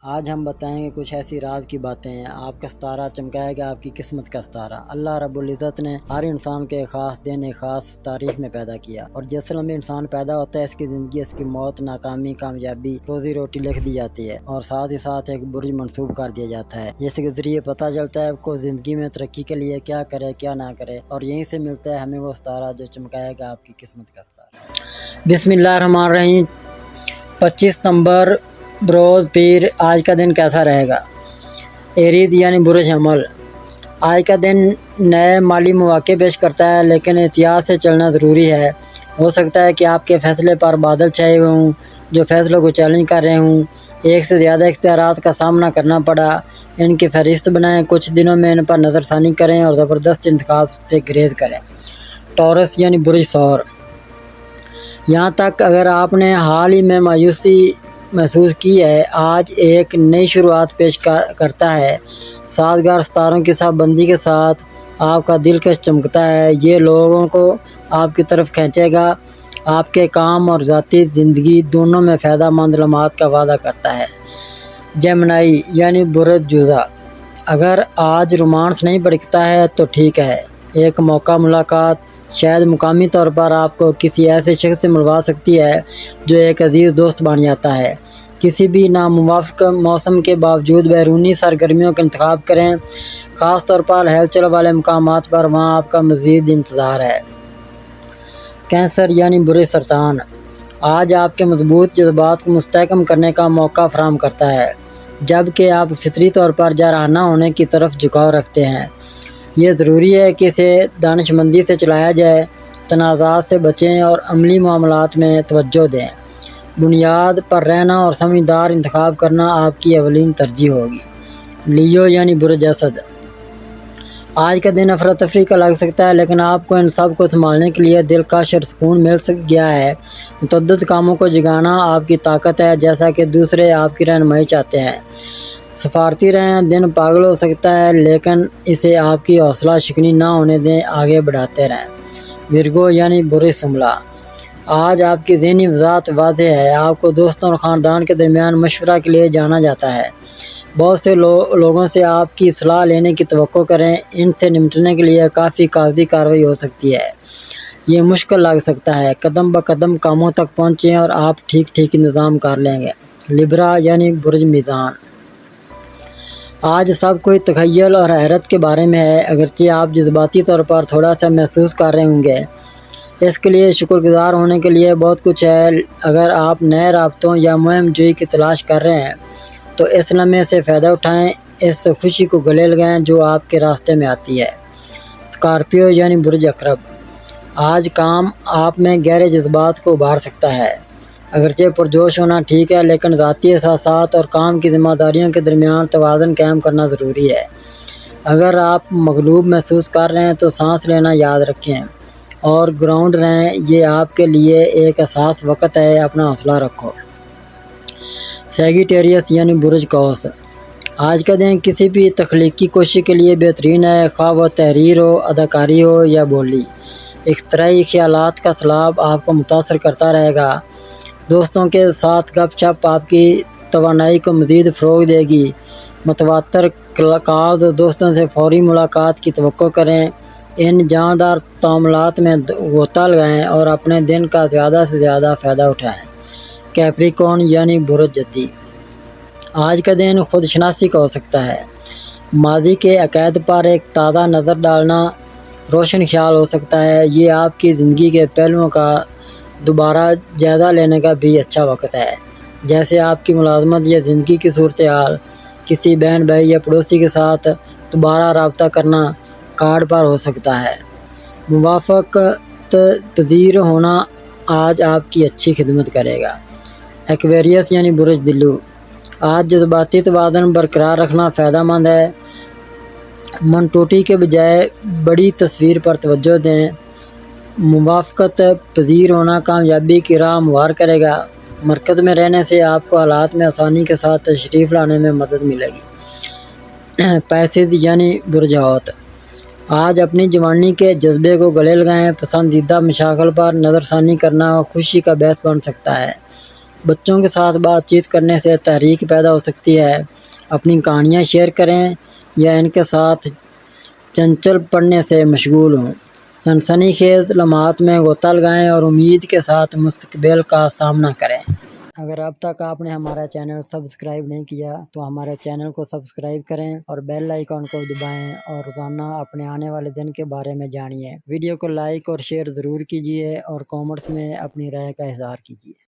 آج ہم بتائیں گے کچھ ایسی راز کی باتیں ہیں۔ آپ کا ستارہ چمکائے گا آپ کی قسمت کا ستارہ۔ اللہ رب العزت نے ہر انسان کے خاص دن ایک خاص تاریخ میں پیدا کیا، اور جس لمحے انسان پیدا ہوتا ہے اس کی زندگی، اس کی موت، ناکامی، کامیابی، روزی روٹی لکھ دی جاتی ہے، اور ساتھ ہی ساتھ ایک برج منسوب کر دیا جاتا ہے، جس کے ذریعے پتہ چلتا ہے کو زندگی میں ترقی کے لیے کیا کرے کیا نہ کرے، اور یہیں سے ملتا ہے ہمیں وہ ستارہ جو چمکائے گا آپ کی قسمت کا ستارہ۔ بسم اللہ الرحمن الرحیم۔ 25 ستمبر بروز پیر۔ آج کا دن کیسا رہے گا؟ ایریز یعنی برج حمل۔ آج کا دن نئے مالی مواقع پیش کرتا ہے، لیکن احتیاط سے چلنا ضروری ہے۔ ہو سکتا ہے کہ آپ کے فیصلے پر بادل چھائے ہوئے ہوں جو فیصلوں کو چیلنج کر رہے ہوں۔ ایک سے زیادہ اختیارات کا سامنا کرنا پڑا، ان کی فہرست بنائیں، کچھ دنوں میں ان پر نظر ثانی کریں اور زبردست انتخاب سے گریز کریں۔ ٹورس یعنی برج ثور۔ یہاں تک اگر آپ نے حال ہی میں مایوسی محسوس کی ہے، آج ایک نئی شروعات پیش کرتا ہے۔ سازگار ستاروں کی صف بندی کے ساتھ آپ کا دلکش چمکتا ہے، یہ لوگوں کو آپ کی طرف کھینچے گا، آپ کے کام اور ذاتی زندگی دونوں میں فائدہ مند لمحات کا وعدہ کرتا ہے۔ جیمنائی یعنی برج جوزا۔ اگر آج رومانس نہیں بھڑکتا ہے تو ٹھیک ہے، ایک موقع ملاقات شاید مقامی طور پر آپ کو کسی ایسے شخص سے ملوا سکتی ہے جو ایک عزیز دوست بن جاتا ہے۔ کسی بھی ناموافق موسم کے باوجود بیرونی سرگرمیوں کا انتخاب کریں، خاص طور پر ہلچل والے مقامات پر، وہاں آپ کا مزید انتظار ہے۔ کینسر یعنی برج سرطان۔ آج آپ کے مضبوط جذبات کو مستحکم کرنے کا موقع فراہم کرتا ہے، جبکہ آپ فطری طور پر جارحانہ ہونے کی طرف جھکاؤ رکھتے ہیں۔ یہ ضروری ہے کہ اسے دانش مندی سے چلایا جائے، تنازعات سے بچیں اور عملی معاملات میں توجہ دیں۔ بنیاد پر رہنا اور سمجھدار انتخاب کرنا آپ کی اولین ترجیح ہوگی۔ لیو یعنی برج اسد۔ آج کا دن افراتفری کا لگ سکتا ہے، لیکن آپ کو ان سب کو سنبھالنے کے لیے دلکش اور سکون مل گیا ہے۔ متعدد کاموں کو جگانا آپ کی طاقت ہے، جیسا کہ دوسرے آپ کی رہنمائی چاہتے ہیں۔ سفارتی رہیں، دن پاگل ہو سکتا ہے، لیکن اسے آپ کی حوصلہ شکنی نہ ہونے دیں، آگے بڑھاتے رہیں۔ ورگو یعنی برج شملہ۔ آج آپ کی ذہنی وضاحت واضح ہے، آپ کو دوستوں اور خاندان کے درمیان مشورہ کے لیے جانا جاتا ہے۔ بہت سے لوگوں سے آپ کی صلاح لینے کی توقع کریں، ان سے نمٹنے کے لیے کافی کاغذی کارروائی ہو سکتی ہے، یہ مشکل لگ سکتا ہے۔ قدم بقدم کاموں تک پہنچیں اور آپ ٹھیک انتظام کر لیں گے۔ لبرا یعنی برج میزان۔ آج سب کوئی تخیل اور حیرت کے بارے میں ہے، اگرچہ آپ جذباتی طور پر تھوڑا سا محسوس کر رہے ہوں گے۔ اس کے لیے شکر گزار ہونے کے لیے بہت کچھ ہے۔ اگر آپ نئے رابطوں یا مہم جوئی کی تلاش کر رہے ہیں تو اس لمحے سے فائدہ اٹھائیں، اس خوشی کو گلے لگائیں جو آپ کے راستے میں آتی ہے۔ اسکارپیو یعنی برج عقرب۔ آج کام آپ میں گہرے جذبات کو ابھار سکتا ہے، اگرچہ پرجوش ہونا ٹھیک ہے، لیکن ذاتی احساسات اور کام کی ذمہ داریوں کے درمیان توازن قائم کرنا ضروری ہے۔ اگر آپ مغلوب محسوس کر رہے ہیں تو سانس لینا یاد رکھیں اور گراؤنڈ رہیں، یہ آپ کے لیے ایک حساس وقت ہے، اپنا حوصلہ رکھو۔ سیگیٹیریس یعنی برج قوس۔ آج کا دن کسی بھی تخلیقی کوشش کے لیے بہترین ہے، خواہ وہ تحریر ہو، اداکاری ہو یا بولی۔ اختراعی خیالات کا سیلاب آپ کو متاثر کرتا رہے گا۔ دوستوں کے ساتھ گپ شپ آپ کی توانائی کو مزید فروغ دے گی۔ متواتر کالز اور دوستوں سے فوری ملاقات کی توقع کریں، ان جاندار تعاملات میں غوطہ لگائیں اور اپنے دن کا زیادہ سے زیادہ فائدہ اٹھائیں۔ کیپریکون یعنی برج جدی۔ آج کا دن خود شناسی کا ہو سکتا ہے، ماضی کے عقائد پر ایک تازہ نظر ڈالنا روشن خیال ہو سکتا ہے، یہ آپ کی زندگی کے پہلوؤں کا دوبارہ جائزہ لینے کا بھی اچھا وقت ہے، جیسے آپ کی ملازمت یا زندگی کی صورتحال، کسی بہن بھائی یا پڑوسی کے ساتھ دوبارہ رابطہ کرنا کارڈ پر ہو سکتا ہے۔ موافقت پذیر ہونا آج آپ کی اچھی خدمت کرے گا۔ ایکویریس یعنی برج دلو۔ آج جذباتی توازن برقرار رکھنا فائدہ مند ہے، من ٹوٹی کے بجائے بڑی تصویر پر توجہ دیں۔ موافقت پذیر ہونا کامیابی کی راہ ہموار کرے گا، مرکز میں رہنے سے آپ کو حالات میں آسانی کے ساتھ تشریف لانے میں مدد ملے گی۔ پیسز یعنی برج حوت۔ آج اپنی جوانی کے جذبے کو گلے لگائیں، پسندیدہ مشاغل پر نظر ثانی کرنا خوشی کا باعث بن سکتا ہے۔ بچوں کے ساتھ بات چیت کرنے سے تحریک پیدا ہو سکتی ہے۔ اپنی کہانیاں شیئر کریں یا ان کے ساتھ چنچل پڑھنے سے مشغول ہوں۔ سنسنی خیز لمحات میں غوطہ لگائیں اور امید کے ساتھ مستقبل کا سامنا کریں۔ اگر اب تک آپ نے ہمارا چینل سبسکرائب نہیں کیا تو ہمارے چینل کو سبسکرائب کریں اور بیل آئیکن کو دبائیں اور روزانہ اپنے آنے والے دن کے بارے میں جانیے۔ ویڈیو کو لائک اور شیئر ضرور کیجیے اور کامنٹس میں اپنی رائے کا اظہار کیجیے۔